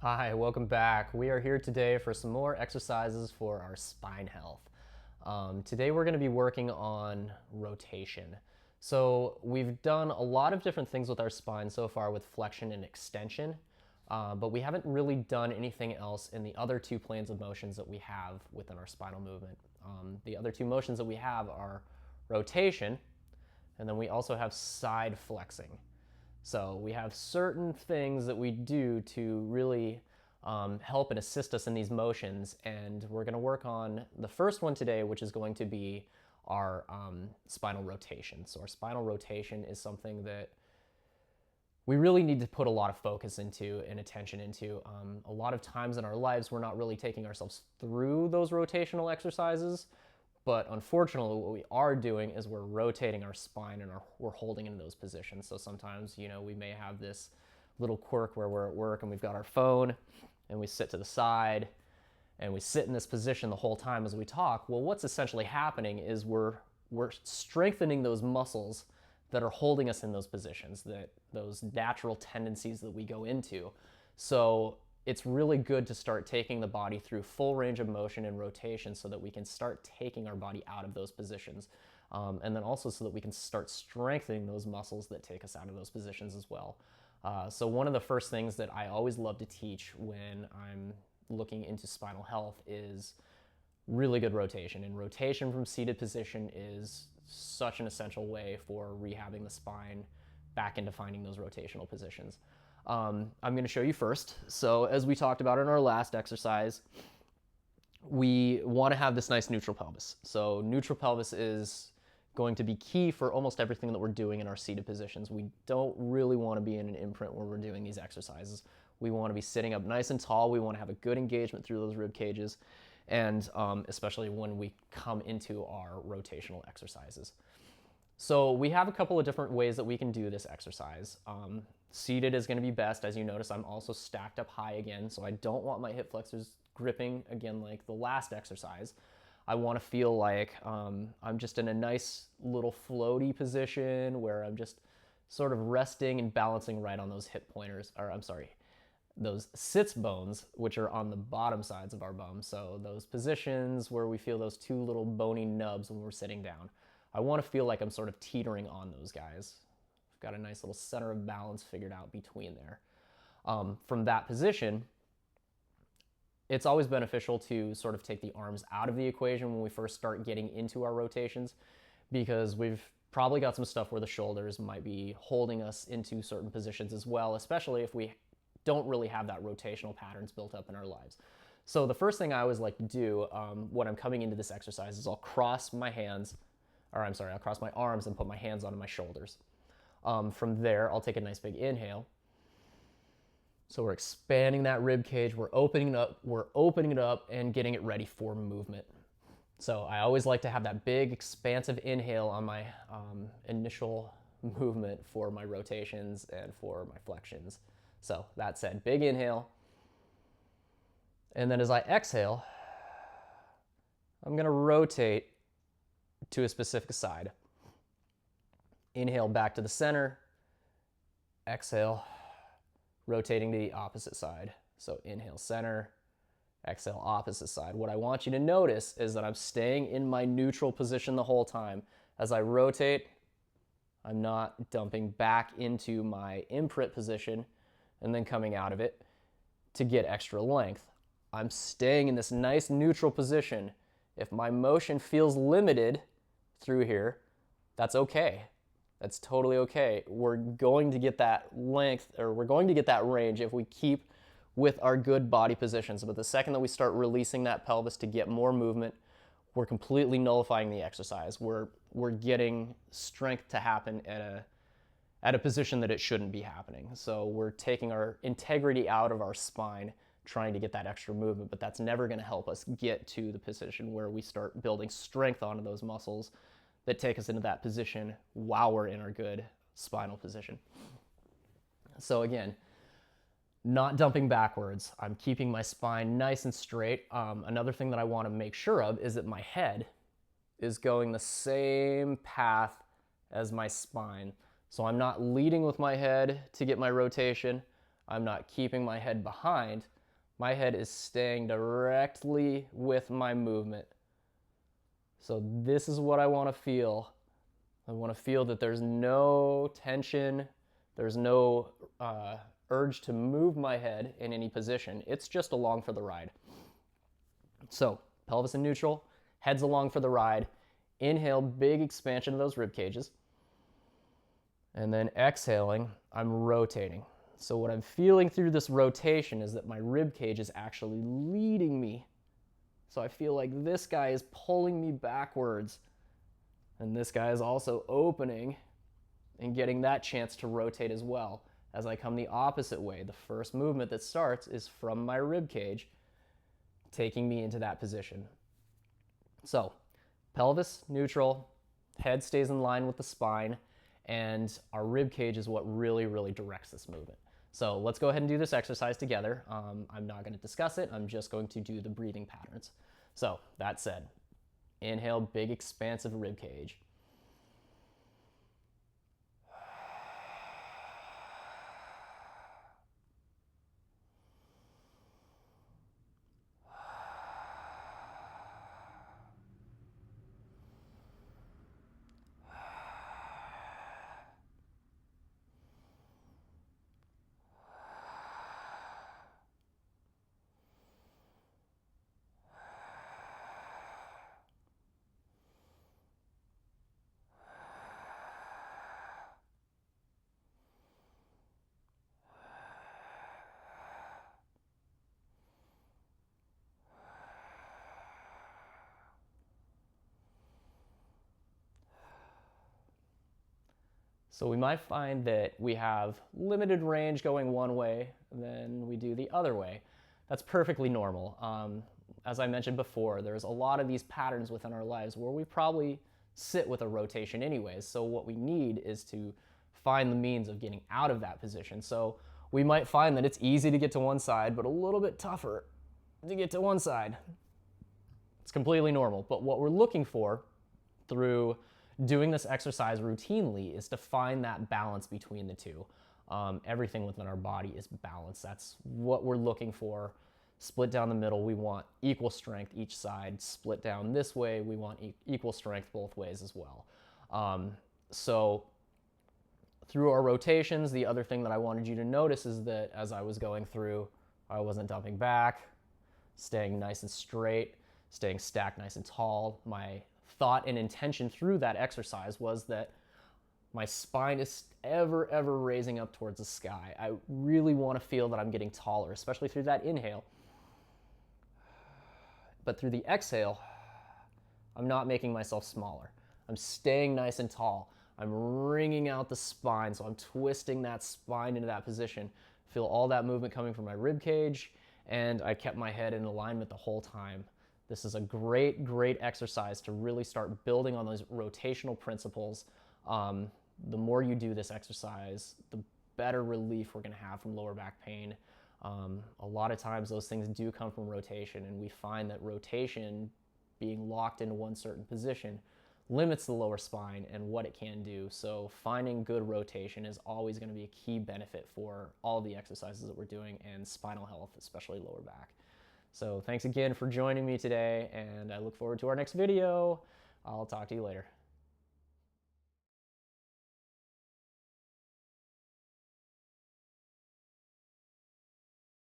Hi, welcome back. We are here today for some more exercises for our spine health. Today we're going to be working on rotation. So we've done a lot of different things with our spine so far with flexion and extension, but we haven't really done anything else in the other two planes of motions that we have within our spinal movement. The other two motions that we have are rotation, and then we also have side flexing. So we have certain things that we do to really help and assist us in these motions, and we're going to work on the first one today, which is going to be our spinal rotation. So our spinal rotation is something that we really need to put a lot of focus into and attention into. A lot of times in our lives, we're not really taking ourselves through those rotational exercises, but unfortunately, what we are doing is we're rotating our spine and we're holding in those positions. So sometimes, we may have this little quirk where we're at work and we've got our phone and we sit to the side and we sit in this position the whole time as we talk. Well, what's essentially happening is we're strengthening those muscles that are holding us in those positions, those natural tendencies that we go into. So it's really good to start taking the body through full range of motion and rotation so that we can start taking our body out of those positions. And then also so that we can start strengthening those muscles that take us out of those positions as well. So one of the first things that I always love to teach when I'm looking into spinal health is really good rotation. And rotation from seated position is such an essential way for rehabbing the spine back into finding those rotational positions. I'm going to show you first. So as we talked about in our last exercise, we want to have this nice neutral pelvis. So neutral pelvis is going to be key for almost everything that we're doing in our seated positions. We don't really want to be in an imprint where we're doing these exercises. We want to be sitting up nice and tall. We want to have a good engagement through those rib cages, and especially when we come into our rotational exercises. So we have a couple of different ways that we can do this exercise. Seated is going to be best. As you notice, I'm also stacked up high again, so I don't want my hip flexors gripping again like the last exercise. I want to feel like I'm just in a nice little floaty position where I'm just sort of resting and balancing right on those hip pointers, or I'm sorry, those sits bones, which are on the bottom sides of our bum. So those positions where we feel those two little bony nubs when we're sitting down. I want to feel like I'm sort of teetering on those guys. I've got a nice little center of balance figured out between there. From that position, it's always beneficial to sort of take the arms out of the equation when we first start getting into our rotations, because we've probably got some stuff where the shoulders might be holding us into certain positions as well, especially if we don't really have that rotational patterns built up in our lives. So the first thing I always like to do when I'm coming into this exercise is I'll cross my arms and put my hands onto my shoulders. From there, I'll take a nice big inhale. So we're expanding that rib cage, we're opening it up and getting it ready for movement. So I always like to have that big expansive inhale on my initial movement for my rotations and for my flexions. So that said, big inhale. And then as I exhale, I'm going to rotate to a specific side. Inhale back to the center, exhale, rotating to the opposite side. So inhale center, exhale opposite side. What I want you to notice is that I'm staying in my neutral position the whole time. As I rotate, I'm not dumping back into my imprint position and then coming out of it to get extra length. I'm staying in this nice neutral position. If my motion feels limited through here, that's okay. That's totally okay. We're going to get that length, or we're going to get that range if we keep with our good body positions. But the second that we start releasing that pelvis to get more movement, we're completely nullifying the exercise. We're getting strength to happen at a position that it shouldn't be happening. So we're taking our integrity out of our spine, trying to get that extra movement, but that's never going to help us get to the position where we start building strength onto those muscles that take us into that position while we're in our good spinal position. So again, not dumping backwards. I'm keeping my spine nice and straight. Another thing that I want to make sure of is that my head is going the same path as my spine. So I'm not leading with my head to get my rotation. I'm not keeping my head behind. My head is staying directly with my movement. So this is what I want to feel. I want to feel that there's no tension, there's no urge to move my head in any position. It's just along for the ride. So pelvis in neutral, head's along for the ride. Inhale, big expansion of those rib cages. And then exhaling, I'm rotating. So what I'm feeling through this rotation is that my rib cage is actually leading me. So I feel like this guy is pulling me backwards, and this guy is also opening and getting that chance to rotate as well. As I come the opposite way, the first movement that starts is from my rib cage, taking me into that position. So pelvis neutral, head stays in line with the spine, and our rib cage is what really, really directs this movement. So let's go ahead and do this exercise together. I'm not going to discuss it. I'm just going to do the breathing patterns. So that said, inhale, big expansive rib cage. So we might find that we have limited range going one way, then we do the other way. That's perfectly normal. As I mentioned before, there's a lot of these patterns within our lives where we probably sit with a rotation anyways. So what we need is to find the means of getting out of that position. So we might find that it's easy to get to one side, but a little bit tougher to get to one side. It's completely normal. But what we're looking for through doing this exercise routinely is to find that balance between the two. Everything within our body is balanced. That's what we're looking for. Split down the middle, we want equal strength each side. Split down this way, we want equal strength both ways as well. So through our rotations, the other thing that I wanted you to notice is that as I was going through, I wasn't dumping back, staying nice and straight, staying stacked nice and tall. My thought and intention through that exercise was that my spine is ever raising up towards the sky. I really want to feel that I'm getting taller, especially through that inhale. But through the exhale, I'm not making myself smaller. I'm staying nice and tall. I'm wringing out the spine, so I'm twisting that spine into that position. Feel all that movement coming from my rib cage, and I kept my head in alignment the whole time. This is a great exercise to really start building on those rotational principles. The more you do this exercise, the better relief we're going to have from lower back pain. A lot of times those things do come from rotation, and we find that rotation, being locked into one certain position, limits the lower spine and what it can do. So finding good rotation is always going to be a key benefit for all the exercises that we're doing and spinal health, especially lower back. So thanks again for joining me today, and I look forward to our next video. I'll talk to you later.